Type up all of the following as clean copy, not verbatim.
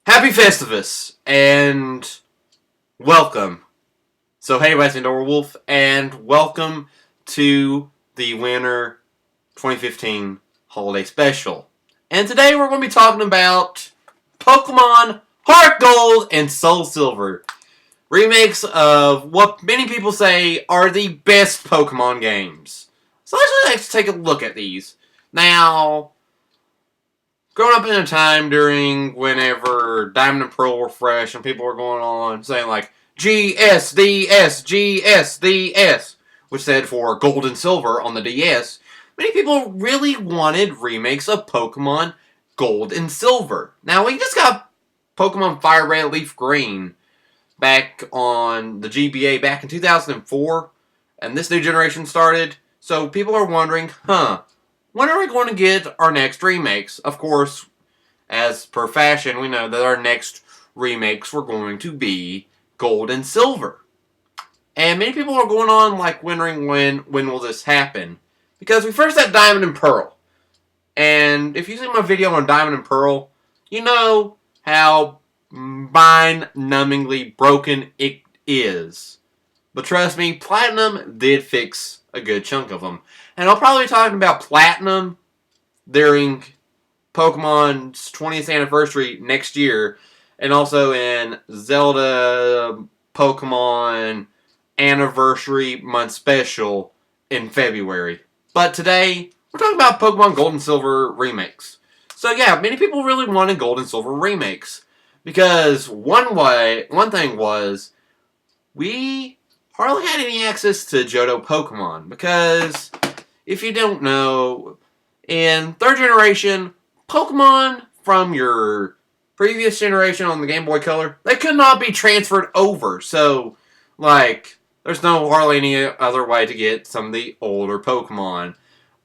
Happy Festivus, and welcome. So hey, it's DaAuraWolf, and welcome to the Winter 2015 Holiday Special. And today we're going to be talking about Pokemon Heart Gold and Soul Silver. Remakes of what many people say are the best Pokemon games. So let's take a look at these. Now, growing up in a time during whenever Diamond and Pearl were fresh and people were going on saying like GSDS, GSDS, which stood for Gold and Silver on the DS, many people really wanted remakes of Pokemon Gold and Silver. Now, we just got Pokemon Fire Red, Leaf Green back on the GBA back in 2004, and this new generation started, so people are wondering, when are we going to get our next remakes? Of course, as per fashion, we know that our next remakes were going to be Gold and Silver. And many people are going on like wondering when will this happen? Because we first had Diamond and Pearl. And if you see my video on Diamond and Pearl, you know how mind-numbingly broken it is. But trust me, Platinum did fix a good chunk of them. And I'll probably be talking about Platinum during Pokemon's 20th anniversary next year, and also in Zelda Pokemon Anniversary Month Special in February. But today, we're talking about Pokemon Gold and Silver remakes. So yeah, many people really wanted Gold and Silver remakes. Because one thing was, we hardly had any access to Johto Pokemon. Because, if you don't know, in 3rd generation, Pokemon from your previous generation on the Game Boy Color, they could not be transferred over. So, like, there's no hardly any other way to get some of the older Pokemon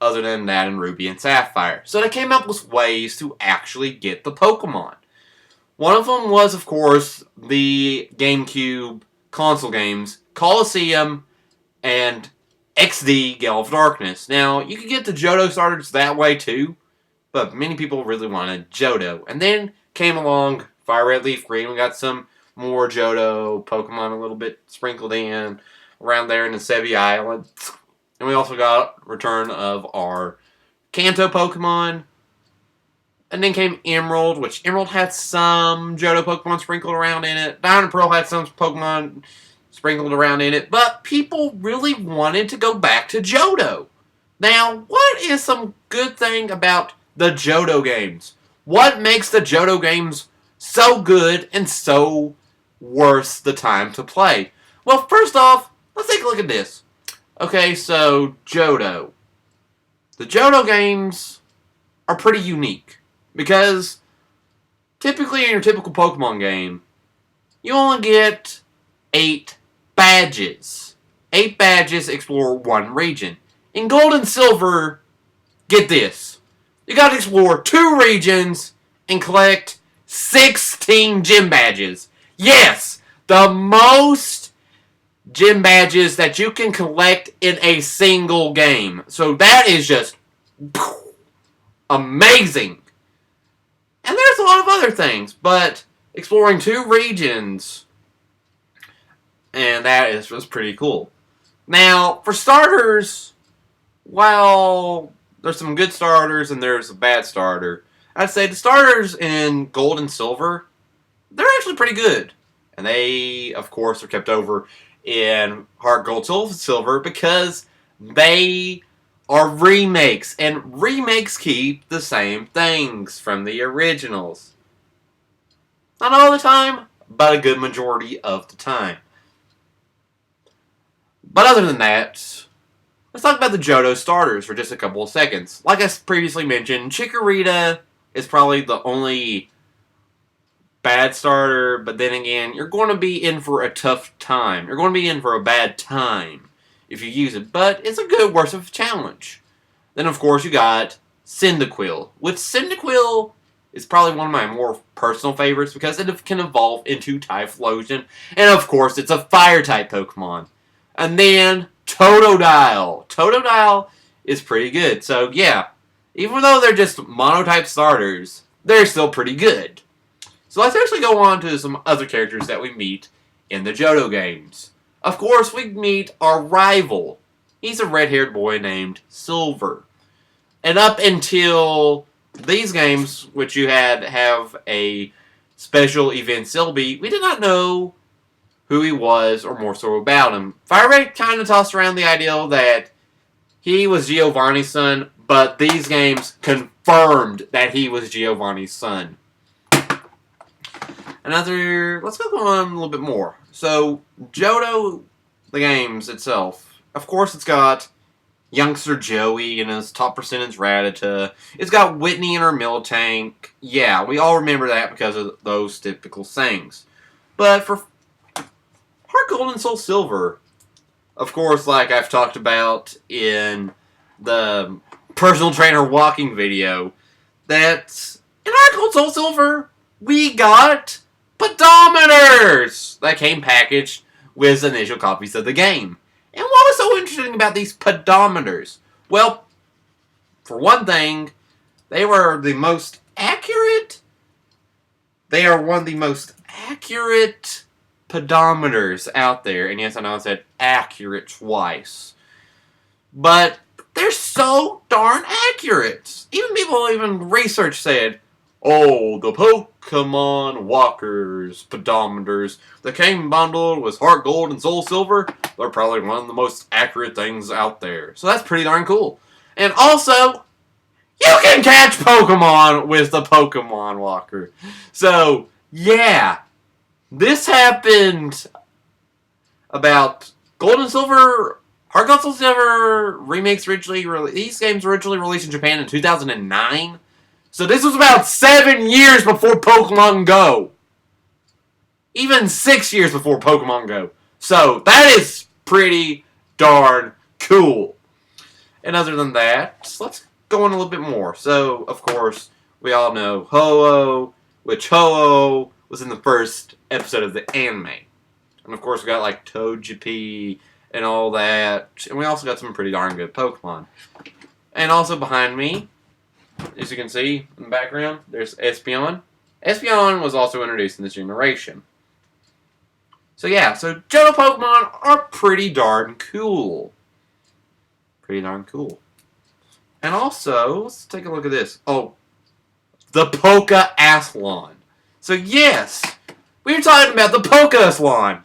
other than that in Ruby and Sapphire. So they came up with ways to actually get the Pokemon. One of them was, of course, the GameCube console games, Colosseum and XD Gale of Darkness. Now, you could get the Johto starters that way too, but many people really wanted Johto. And then came along Fire Red, Leaf Green. We got some more Johto Pokemon a little bit sprinkled in around there in the Sevi Island. And we also got return of our Kanto Pokemon. And then came Emerald, which Emerald had some Johto Pokemon sprinkled around in it. Diamond and Pearl had some Pokemon sprinkled around in it. But people really wanted to go back to Johto. Now, what is some good thing about the Johto games? What makes the Johto games so good and so worth the time to play? Well, first off, let's take a look at this. Okay, so Johto. The Johto games are pretty unique. Because, typically in your typical Pokemon game, you only get 8 badges. 8 badges explore 1 region. In Gold and Silver, get this. You gotta explore 2 regions and collect 16 gym badges. Yes! The most gym badges that you can collect in a single game. So that is just amazing. And there's a lot of other things, but exploring 2 regions, and that was pretty cool. Now, for starters, while there's some good starters and there's a bad starter, I'd say the starters in Gold and Silver, they're actually pretty good. And they, of course, are kept over in Heart Gold, Soul Silver because they are remakes, and remakes keep the same things from the originals. Not all the time, but a good majority of the time. But other than that, let's talk about the Johto starters for just a couple of seconds. Like I previously mentioned, Chikorita is probably the only bad starter, but then again, you're going to be in for a tough time. You're going to be in for a bad time if you use it, but it's a good worth of challenge. Then, of course, you got Cyndaquil, which Cyndaquil is probably one of my more personal favorites because it can evolve into Typhlosion, and of course, it's a Fire-type Pokemon. And then Totodile. Totodile is pretty good, so yeah, even though they're just Mono-type starters, they're still pretty good. So let's actually go on to some other characters that we meet in the Johto games. Of course, we meet our rival. He's a red-haired boy named Silver. And up until these games, which you have a special event Silby, we did not know who he was or more so about him. Firebreak kind of tossed around the idea that he was Giovanni's son, but these games confirmed that he was Giovanni's son. Let's go on a little bit more. So, Johto, the games itself, of course it's got youngster Joey and his top percentage Rattata. It's got Whitney in her Miltank. Yeah, we all remember that because of those typical things. But for Heart Gold and Soul Silver, of course, like I've talked about in the personal trainer walking video, that in Heart Gold Soul Silver, we got pedometers that came packaged with initial copies of the game. And what was so interesting about these pedometers? Well, for one thing, they were the most accurate. They are one of the most accurate pedometers out there. And yes, I know I said accurate twice. But they're so darn accurate. Even research said, oh, the Pokemon Walkers pedometers that came bundled with Heart Gold and Soul Silver, they're probably one of the most accurate things out there. So that's pretty darn cool. And also, you can catch Pokemon with the Pokemon Walker. So, yeah. This happened about Gold and Silver. Heart Gold Soul Silver remakes these games originally released in Japan in 2009. So this was about 7 years before Pokemon Go. Even 6 years before Pokemon Go. So that is pretty darn cool. And other than that, let's go on a little bit more. So, of course, we all know Ho-Oh, which Ho-Oh was in the first episode of the anime. And of course we got like Togepi and all that. And we also got some pretty darn good Pokemon. And also behind me, as you can see in the background, there's Espeon. Espeon was also introduced in this generation. So yeah, so Johto Pokemon are pretty darn cool. Pretty darn cool. And also, let's take a look at this. Oh, the Pokeathlon. So yes, we were talking about the Pokeathlon.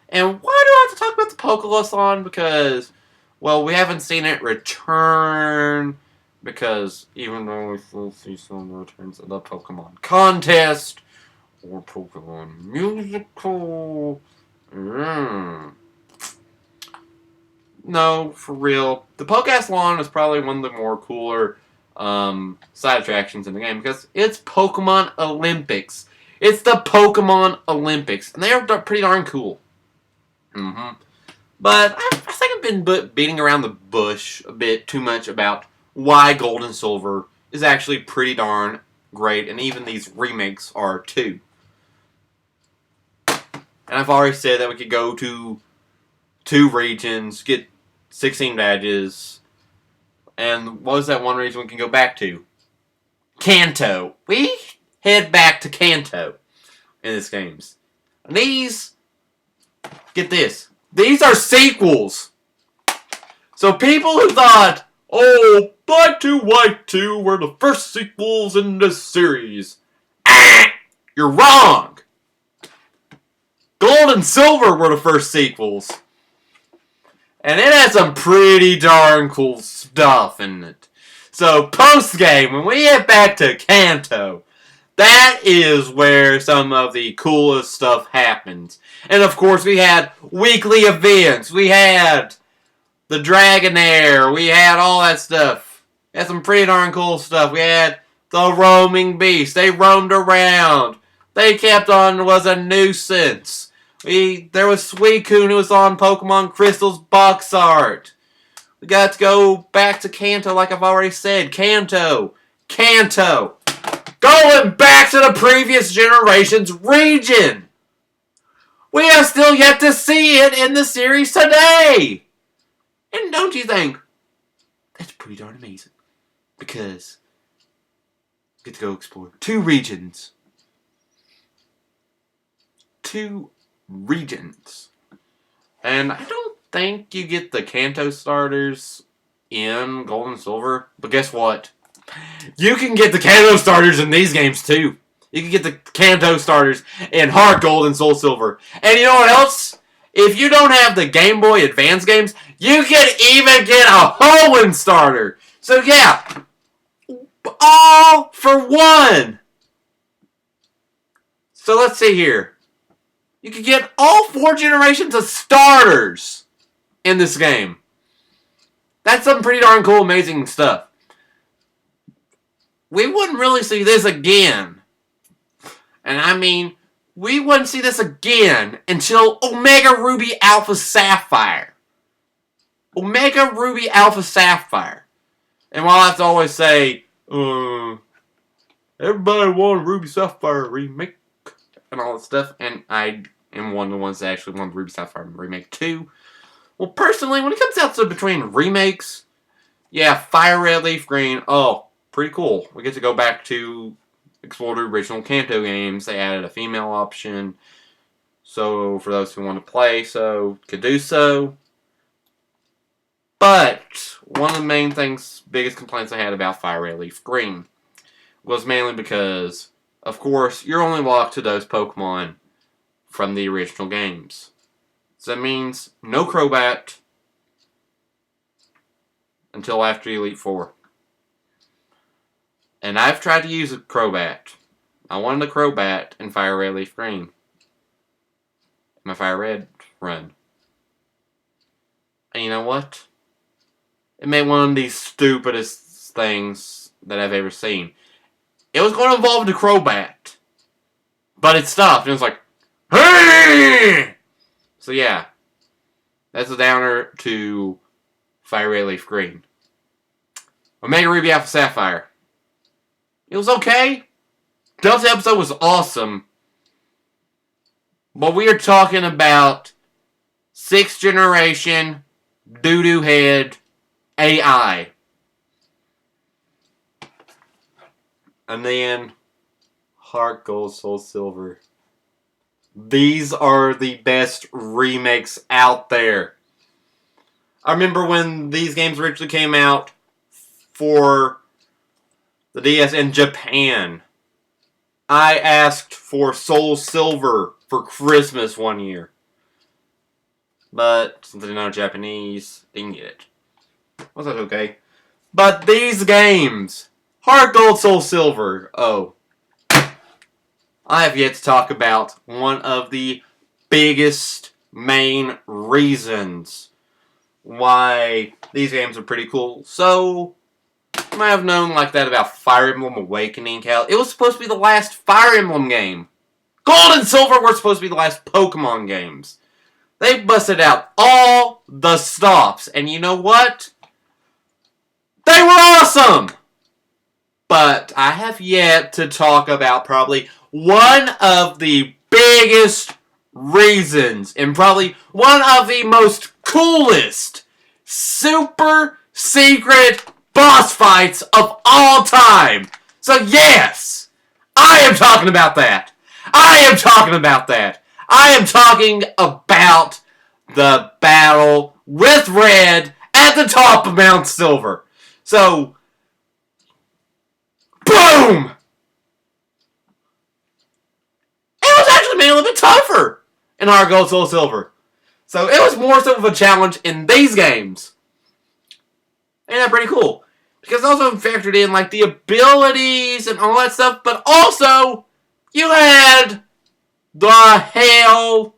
And why do I have to talk about the Pokeathlon? Because, well, we haven't seen it return. Because even though we still see some returns of the Pokemon contest or Pokemon musical. No, for real. The Pokeathlon is probably one of the more cooler side attractions in the game because it's Pokemon Olympics. It's the Pokemon Olympics, and they are pretty darn cool. But I think I've been beating around the bush a bit too much about why Gold and Silver is actually pretty darn great, and even these remakes are too. And I've already said that we could go to 2 regions, get 16 badges, and what was that one region we can go back to? Kanto. We head back to Kanto in this games. And these, get this, these are sequels. So people who thought, oh, Black 2, White 2 were the first sequels in this series. You're wrong. Gold and Silver were the first sequels. And it has some pretty darn cool stuff in it. So, post-game, when we get back to Kanto, that is where some of the coolest stuff happens. And of course, we had weekly events. We had the Dragonair. We had all that stuff. We had some pretty darn cool stuff. We had the roaming beast. They roamed around. They kept on, was a nuisance. There was Suicune who was on Pokemon Crystal's box art. We got to go back to Kanto like I've already said. Kanto. Going back to the previous generation's region. We have still yet to see it in the series today. And don't you think that's pretty darn amazing? Because we get to go explore 2 regions 2 regions. And I don't think you get the Kanto starters in Gold and Silver. But guess what? You can get the Kanto starters in these games too. You can get the Kanto starters in Heart Gold and Soul Silver. And you know what else? If you don't have the Game Boy Advance games, you can even get a Hoenn starter. So yeah, all for one. So let's see here. You can get all 4 generations of starters in this game. That's some pretty darn cool, amazing stuff. We wouldn't really see this again. And I mean, we wouldn't see this again until Omega Ruby Alpha Sapphire. Omega Ruby Alpha Sapphire. And while I have to always say, everybody wanted Ruby Sapphire remake and all that stuff, and I am one of the ones that actually wanted Ruby Sapphire remake too. Well, personally, when it comes out to between remakes, yeah, Fire Red, Leaf Green, oh, pretty cool. We get to go back to explore the original Kanto games. They added a female option, so for those who want to play, so could do so. But one of the main things, biggest complaints I had about Fire Red, Leaf Green was mainly because, of course, you're only locked to those Pokemon from the original games. So that means no Crobat until after Elite Four. And I've tried to use a Crobat. I wanted a Crobat in Fire Red, Leaf Green. My Fire Red run. And you know what? It made one of the stupidest things that I've ever seen. It was going to evolve into Crobat. But it stopped. And it was like, hey! So yeah. That's a downer to Fire Red, Leaf Green. Omega Ruby Alpha Sapphire. It was okay. Delta episode was awesome. But we are talking about 6th generation doo-doo head AI. And then Heart Gold, Soul Silver. These are the best remakes out there. I remember when these games originally came out for the DS in Japan. I asked for Soul Silver for Christmas one year. But since I didn't know Japanese, didn't get it. Was that okay? But these games, Heart Gold, Soul Silver, oh. I have yet to talk about one of the biggest main reasons why these games are pretty cool. So, you might have known like that about Fire Emblem Awakening. It was supposed to be the last Fire Emblem game. Gold and Silver were supposed to be the last Pokemon games. They busted out all the stops. And you know what? They were awesome! But I have yet to talk about probably one of the biggest reasons and probably one of the most coolest super secret boss fights of all time. So yes, I am talking about that. I am talking about that. I am talking about the battle with Red at the top of Mount Silver. So, boom! It was actually made a little bit tougher in Heart Gold, Soul Silver. So it was more so of a challenge in these games. And that's pretty cool. Because also factored in like the abilities and all that stuff. But also, you had the hail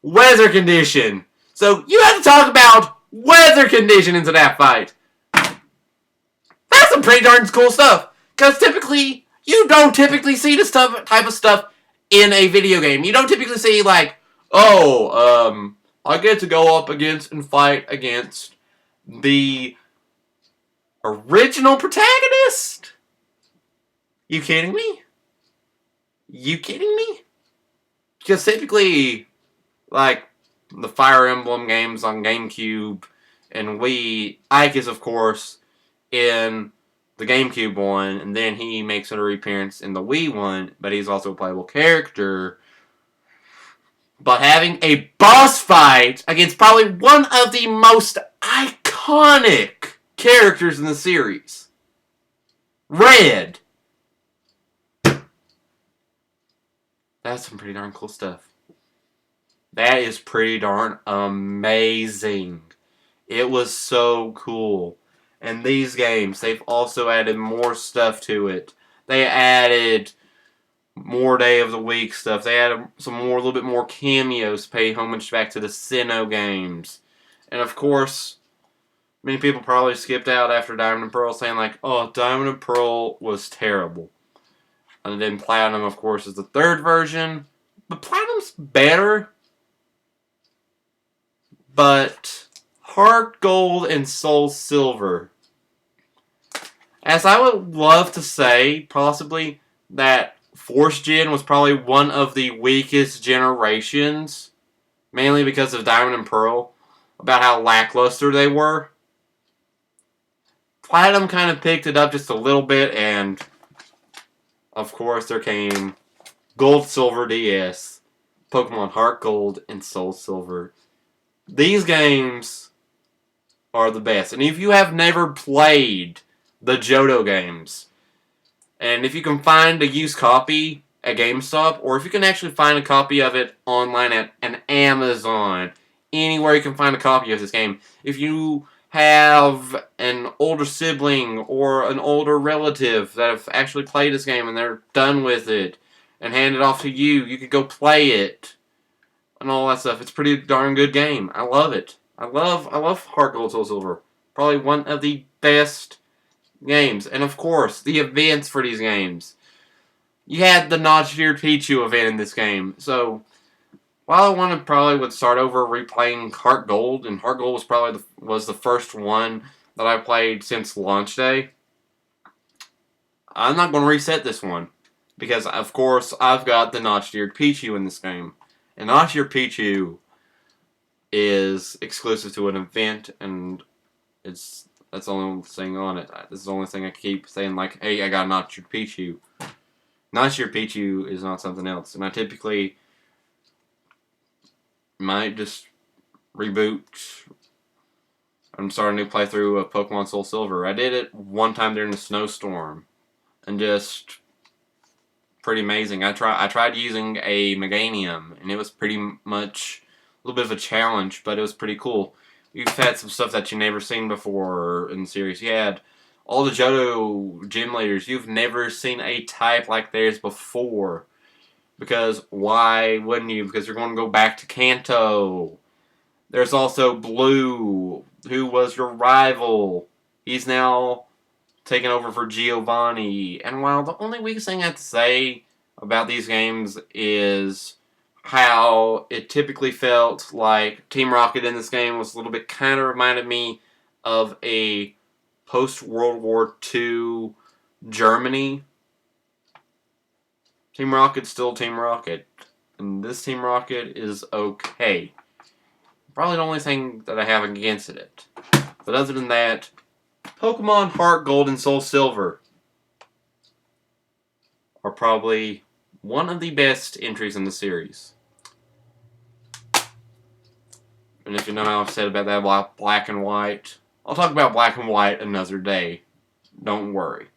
weather condition. So you had to talk about weather condition into that fight. That's some pretty darn cool stuff. Because typically, you don't typically see this type of stuff in a video game. You don't typically see like, oh, I get to go up against and fight against the original protagonist? You kidding me? You kidding me? Because typically, like, the Fire Emblem games on GameCube and Wii, Ike is, of course, in the GameCube one, and then he makes an appearance in the Wii one, but he's also a playable character. but having a boss fight against probably one of the most iconic characters in the series, Red. That's some pretty darn cool stuff. That is pretty darn amazing. It was so cool. And these games, they've also added more stuff to it. They added more day of the week stuff. They added some more, a little bit more cameos, pay homage back to the Sinnoh games. And of course, many people probably skipped out after Diamond and Pearl saying like, oh, Diamond and Pearl was terrible. And then Platinum, of course, is the third version. But Platinum's better. But Heart Gold and Soul Silver, as I would love to say, possibly, that Force Gen was probably one of the weakest generations, mainly because of Diamond and Pearl, about how lackluster they were. Platinum kind of picked it up just a little bit, and of course there came Gold, Silver, DS, Pokemon Heart Gold, and Soul Silver. These games are the best. And if you have never played the Johto games, and if you can find a used copy at GameStop, or if you can actually find a copy of it online at an Amazon, anywhere you can find a copy of this game, if you have an older sibling or an older relative that have actually played this game and they're done with it and hand it off to you, you could go play it and all that stuff. It's a pretty darn good game. I love it. I love Heart Gold Soul Silver. Probably one of the best games. And of course, the events for these games. You had the Notch-eared Pichu event in this game. So, while I probably would start over replaying Heart Gold, and Heart Gold was probably was the first one that I played since launch day, I'm not going to reset this one. Because, of course, I've got the Notch-eared Pichu in this game. And Notch-eared Pichu is exclusive to an event, and that's the only thing on it. This is the only thing I keep saying, like, hey, I got Notch-eared Pichu. Notch-eared Pichu is not something else, and I typically might just reboot and start a new playthrough of Pokemon Soul Silver. I did it one time during the snowstorm, and just pretty amazing. I tried using a Meganium, and it was pretty much a little bit of a challenge, but it was pretty cool. You've had some stuff that you've never seen before in the series. You had all the Johto gym leaders. You've never seen a type like theirs before. Because why wouldn't you? Because you're going to go back to Kanto. There's also Blue, who was your rival. He's now taken over for Giovanni. And while the only weakest thing I have to say about these games is how it typically felt like Team Rocket in this game was a little bit kind of reminded me of a post-World War II Germany. Team Rocket's still Team Rocket. And this Team Rocket is okay. Probably the only thing that I have against it. But other than that, Pokemon Heart Gold and Soul Silver are probably one of the best entries in the series. And if you know how I've said about that Black and White, I'll talk about Black and White another day. Don't worry.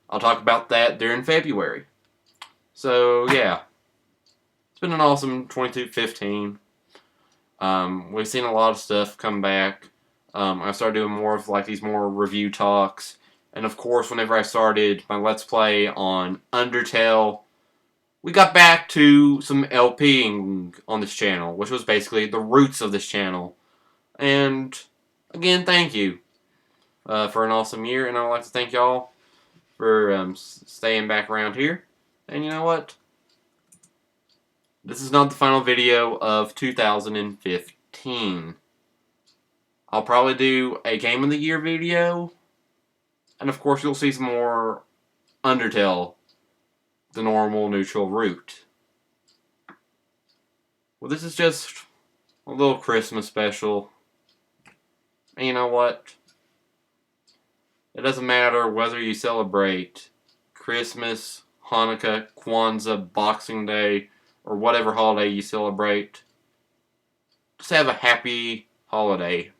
I'll talk about that during February. So, yeah. It's been an awesome 22-15. We've seen a lot of stuff come back. I started doing more of like these more review talks. And of course, whenever I started my Let's Play on Undertale, we got back to some LPing on this channel, which was basically the roots of this channel. And again, thank you for an awesome year. And I'd like to thank y'all for staying back around here. And you know what? This is not the final video of 2015. I'll probably do a Game of the Year video. And of course you'll see some more Undertale, the normal neutral route. Well, this is just a little Christmas special. And you know what? It doesn't matter whether you celebrate Christmas, Hanukkah, Kwanzaa, Boxing Day, or whatever holiday you celebrate. Just have a happy holiday.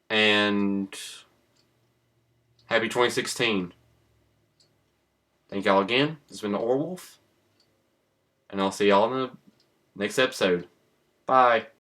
And happy 2016. Thank y'all again. This has been DaAuraWolf. And I'll see y'all in the next episode. Bye.